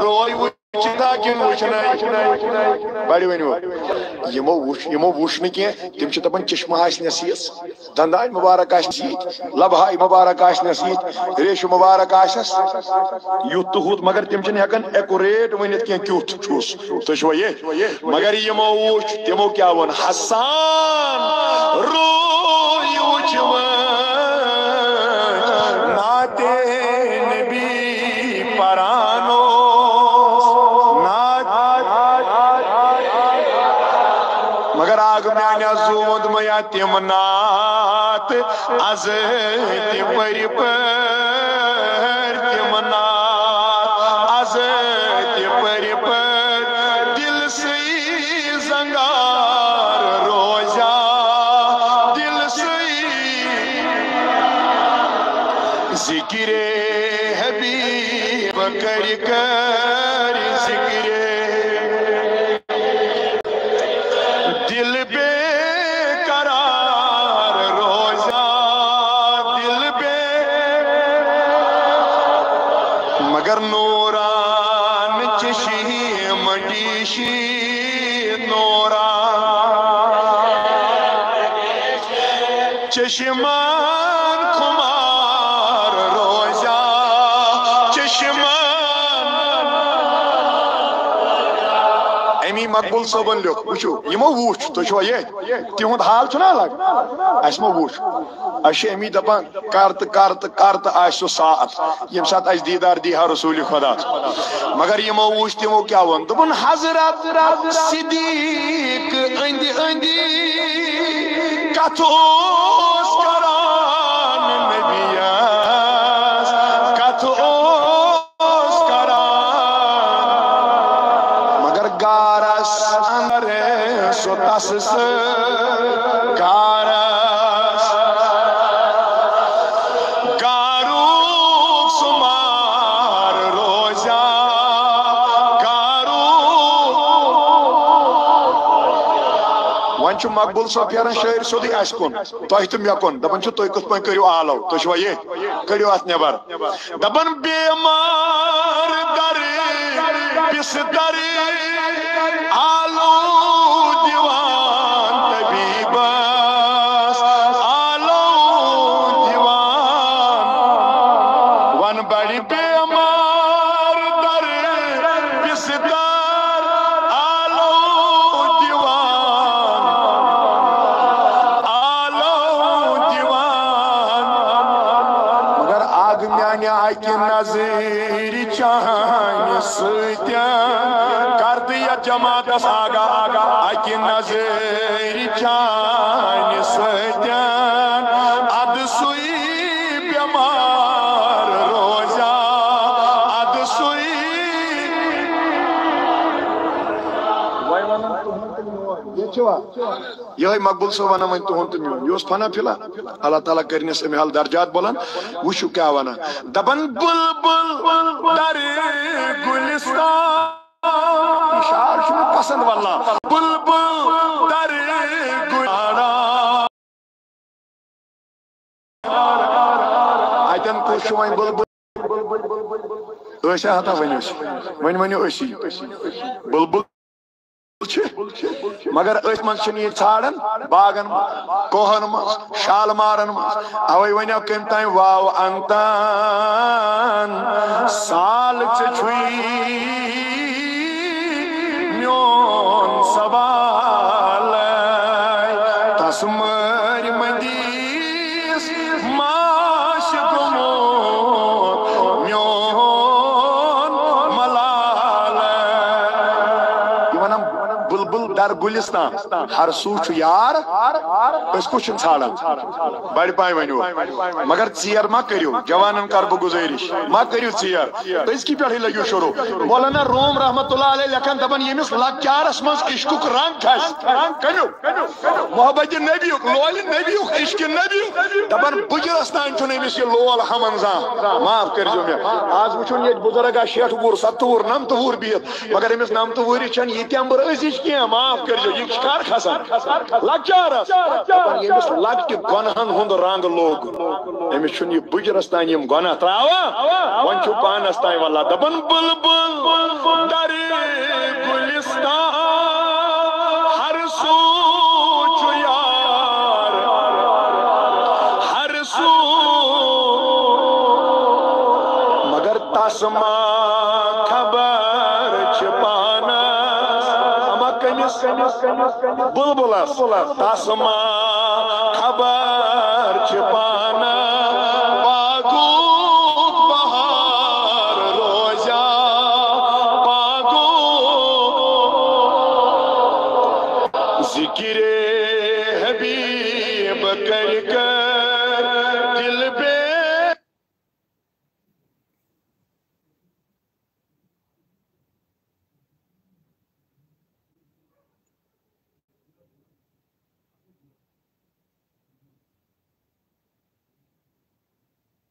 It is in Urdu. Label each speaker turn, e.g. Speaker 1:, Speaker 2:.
Speaker 1: روی وچھتا کن وچھنا بڑی ونیو یمو وچھ نہ کی تم چھ دپان چشمہ آسنس یس دندائی مبارک آسنس یت لبہائی مبارک آسنس یت ریش مبارک آسنس یوت تو ہوت مگر تم چھن ہیکن ایکوریٹ ونت کی کیوت چھس تو چھو یہ مگر یمو وچھ تمو کیا ون حسان روی وچھ ناتے نبی پرانو مگر آگ میانیا زود میا تم نات از تی پری پر تم نات از تی پری پر دل سی زنگار روزا دل سی ذکر حبیب کر کر ذکر دل بے قرار روزہ دل بے مگر نوران چشی مڈیشی نوران چشمان کمار روزہ چشمان امی مقبول صوبن لوگ وچھو یمو وچھ تو چھو یہ تیہند حال چھنا لگ اسمو وچھ اش امی دپان کرت کرت کرت آسو ساعت یم سات اس دیدار دیہا رسول خدا مگر یمو وچھ تیمو کیا ون دپن حضرت صدیق اندی اندی کتوس کران نبیاس کتوس کران مگر گارس اندر سو تسس گارس گاروک سمار روزا ون چھ مقبول صاحب پھیران شاعر سیودی اس کن تہ تہ مے کن دپان چھ تُہۍ کتھ پٲٹھۍ کٔرِو آلو تُہۍ چھوا یہ کٔڑِو اتھ نٮ۪بر دپان بیمار در بستر آلو دیوان طبیبس آلو دیوان ون بڑی بیمار در بستر آلو دیوان آلو دیوان مگر آگ میانہ اکہ نظر چاہن ستیان کرد یا جماعت آگا اکہ نظر چاہن ستیان اد سوئی بیمار روزہ اد سوئی یہ مقبول صاحب ونان ون تہند تو میون یہ فنا فلا اللہ تعالیٰ کرنس امی حال درجات بلان وشو کیا ونان دپان بلبل در گلستان شعر چھو پسند واللہ بلبل در گلستان آیتن کو شوائن بلبل ایسا ہتا ونیو اسی بلبل مگر اس من چھنی ژھاڑن باغن کوہن من شالمارن من اوے ونیو کم تائیں واو انتان سال چھوئی میون سوال تسمر مدیس ماش گموت میون ملال بلبل در گلستان ہر سوچ یار اس کو چھن ژھاڑن بڑی پائیں ونیو مگر ژیر ما کریو جوانن کر بہ گزارش ما کریو ژیر اس کی پہ لگیو شروع مولانا روم رحمت اللہ علیہ لکھن دپان یمس لکچارس مز عشقک رنگ کھس کنیو محبت نبی لول نبی عشق نبی دپان بجرس تان چھن امس یہ لول ہمن زان معاف کرجو مے آز وچھن یہ بزرگا 60 وُہُر 70 وُہُر 90 وُہُر بہت مگر امس 90 وُہر چھن یہ تمبر ازش کینٛہہ معاف کرجو یہ کر کھسان لکچارس دپان یمس لکٹہِ گۄنہن ہُنٛد رنگ لوگ أمِس چھُنہٕ یہِ بٕجرس تانۍ یِم گۄناہ تراوان وۄنۍ چھُ پانس تانۍ واللہ دپان بلبل درِ گلستان ہر سو چھُ یار ہر سو مگر تس ما خبر چھ پانس اما کٔمِس بلبلس تس ما خبر چھ پانس